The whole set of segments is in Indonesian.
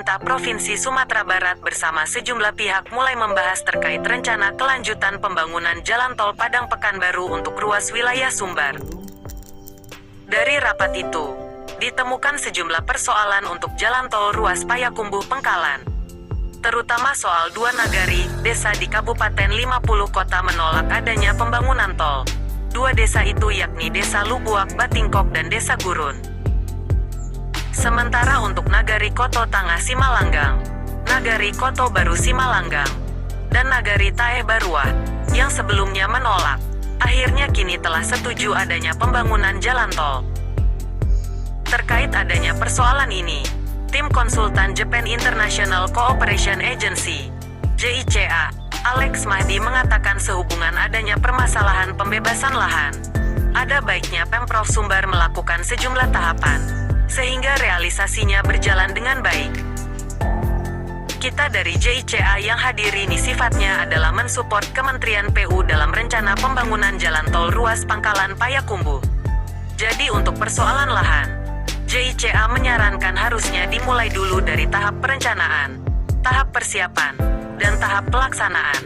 pemerintah Provinsi Sumatera Barat bersama sejumlah pihak mulai membahas terkait rencana kelanjutan pembangunan Jalan Tol Padang Pekanbaru untuk ruas wilayah Sumbar. Dari rapat itu, ditemukan sejumlah persoalan untuk Jalan Tol ruas Payakumbuh Pengkalan. Terutama soal dua nagari, desa di Kabupaten 50 Kota menolak adanya pembangunan tol. Dua desa itu yakni Desa Lubuak Batingkok dan Desa Gurun. Sementara untuk Nagari Koto Tangah Simalanggang, Nagari Koto Baru Simalanggang, dan Nagari Taeh Baruah, yang sebelumnya menolak, akhirnya kini telah setuju adanya pembangunan jalan tol. Terkait adanya persoalan ini, tim konsultan Japan International Cooperation Agency, JICA, Alex Mahdi mengatakan sehubungan adanya permasalahan pembebasan lahan, ada baiknya Pemprov Sumbar melakukan sejumlah tahapan, sehingga realisasinya berjalan dengan baik. Kita dari JICA yang hadir ini sifatnya adalah mensupport Kementerian PU dalam rencana pembangunan jalan tol ruas Pangkalan Payakumbuh. Jadi untuk persoalan lahan, JICA menyarankan harusnya dimulai dulu dari tahap perencanaan, tahap persiapan, dan tahap pelaksanaan.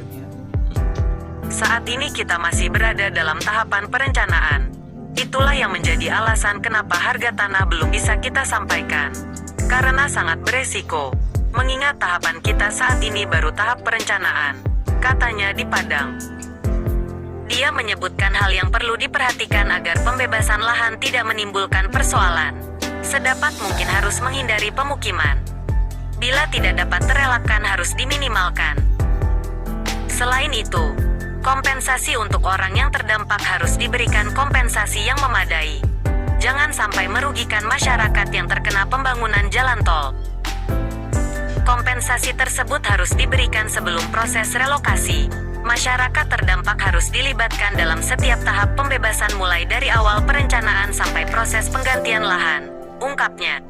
Saat ini kita masih berada dalam tahapan perencanaan. Itulah yang menjadi alasan kenapa harga tanah belum bisa kita sampaikan. Karena sangat beresiko, mengingat tahapan kita saat ini baru tahap perencanaan, katanya di Padang. Dia menyebutkan hal yang perlu diperhatikan agar pembebasan lahan tidak menimbulkan persoalan. Sedapat mungkin harus menghindari pemukiman. Bila tidak dapat terelakkan harus diminimalkan. Selain itu, kompensasi untuk orang yang terdampak harus diberikan kompensasi yang memadai. Jangan sampai merugikan masyarakat yang terkena pembangunan jalan tol. Kompensasi tersebut harus diberikan sebelum proses relokasi. Masyarakat terdampak harus dilibatkan dalam setiap tahap pembebasan mulai dari awal perencanaan sampai proses penggantian lahan, ungkapnya.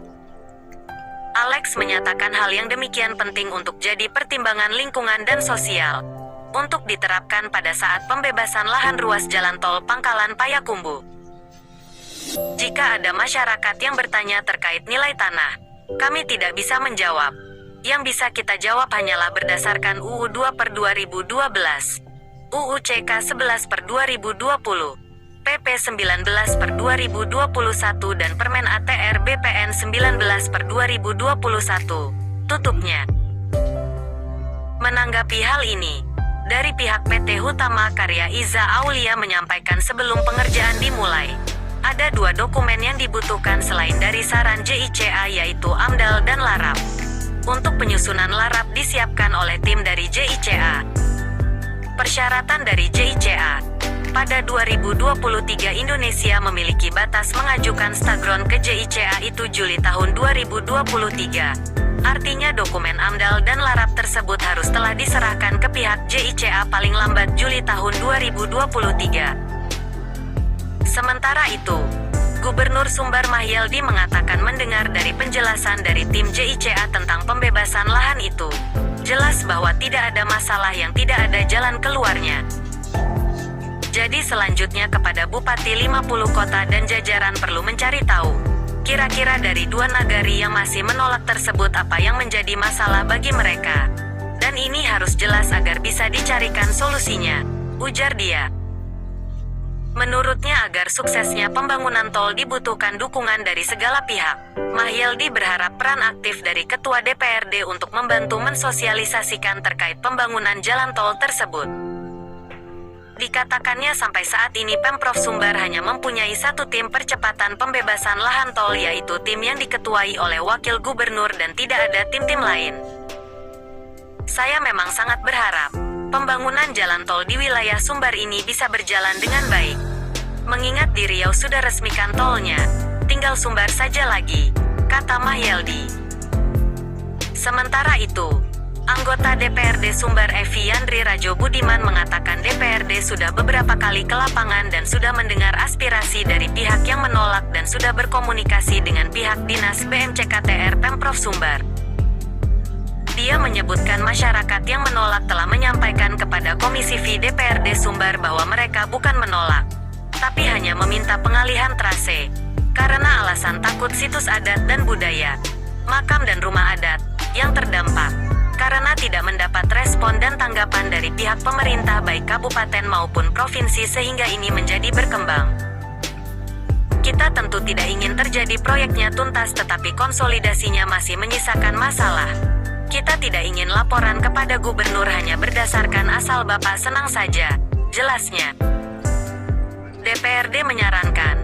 Alex menyatakan hal yang demikian penting untuk jadi pertimbangan lingkungan dan sosial, untuk diterapkan pada saat pembebasan lahan ruas jalan tol Pangkalan Payakumbuh. Jika ada masyarakat yang bertanya terkait nilai tanah, kami tidak bisa menjawab. Yang bisa kita jawab hanyalah berdasarkan UU 2/2012, UU CK 11/2020, PP 19/2021 dan Permen ATR BPN 19/2021, tutupnya. Menanggapi hal ini, dari pihak PT Hutama Karya Iza Aulia menyampaikan sebelum pengerjaan dimulai, ada dua dokumen yang dibutuhkan selain dari saran JICA yaitu AMDAL dan LARAP. Untuk penyusunan LARAP disiapkan oleh tim dari JICA. Persyaratan dari JICA, pada 2023 Indonesia memiliki batas mengajukan stagron ke JICA itu Juli tahun 2023. Artinya dokumen AMDAL dan LARAP tersebut harus telah diserahkan ke pihak JICA paling lambat Juli tahun 2023. Sementara itu, Gubernur Sumbar Mahyaldi mengatakan mendengar dari penjelasan dari tim JICA tentang pembebasan lahan itu, jelas bahwa tidak ada masalah yang tidak ada jalan keluarnya. Jadi selanjutnya kepada Bupati 50 Kota dan jajaran perlu mencari tahu, kira-kira dari dua nagari yang masih menolak tersebut apa yang menjadi masalah bagi mereka. Dan ini harus jelas agar bisa dicarikan solusinya, ujar dia. Menurutnya agar suksesnya pembangunan tol dibutuhkan dukungan dari segala pihak. Mahyaldi berharap peran aktif dari Ketua DPRD untuk membantu mensosialisasikan terkait pembangunan jalan tol tersebut. Dikatakannya sampai saat ini Pemprov Sumbar hanya mempunyai satu tim percepatan pembebasan lahan tol yaitu tim yang diketuai oleh Wakil Gubernur dan tidak ada tim-tim lain. Saya memang sangat berharap pembangunan jalan tol di wilayah Sumbar ini bisa berjalan dengan baik. Mengingat di Riau sudah resmikan tolnya, tinggal Sumbar saja lagi, kata Mahyaldi. Sementara itu, anggota DPRD Sumbar Evi Yandri Rajo Budiman mengatakan DPRD sudah beberapa kali ke lapangan dan sudah mendengar aspirasi dari pihak yang menolak dan sudah berkomunikasi dengan pihak Dinas BMCKTR Pemprov Sumbar. Dia menyebutkan masyarakat yang menolak telah menyampaikan kepada Komisi V DPRD Sumbar bahwa mereka bukan menolak, tapi hanya meminta pengalihan trase, karena alasan takut situs adat dan budaya, makam dan rumah adat, yang terdampak. Karena tidak mendapat respon dan tanggapan dari pihak pemerintah baik kabupaten maupun provinsi sehingga ini menjadi berkembang. Kita tentu tidak ingin terjadi proyeknya tuntas tetapi konsolidasinya masih menyisakan masalah. Kita tidak ingin laporan kepada gubernur hanya berdasarkan asal Bapak senang saja, jelasnya. DPRD menyarankan,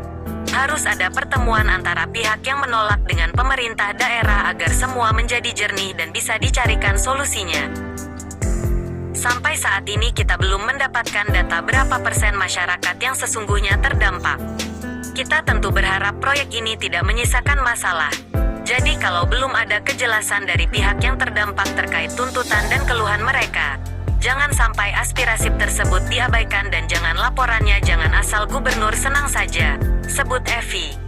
harus ada pertemuan antara pihak yang menolak dengan pemerintah daerah agar semua menjadi jernih dan bisa dicarikan solusinya. Sampai saat ini kita belum mendapatkan data berapa persen masyarakat yang sesungguhnya terdampak. Kita tentu berharap proyek ini tidak menyisakan masalah. Jadi kalau belum ada kejelasan dari pihak yang terdampak terkait tuntutan dan keluhan mereka, jangan sampai aspirasi tersebut diabaikan dan jangan laporannya jangan asal gubernur senang saja, sebut Evi.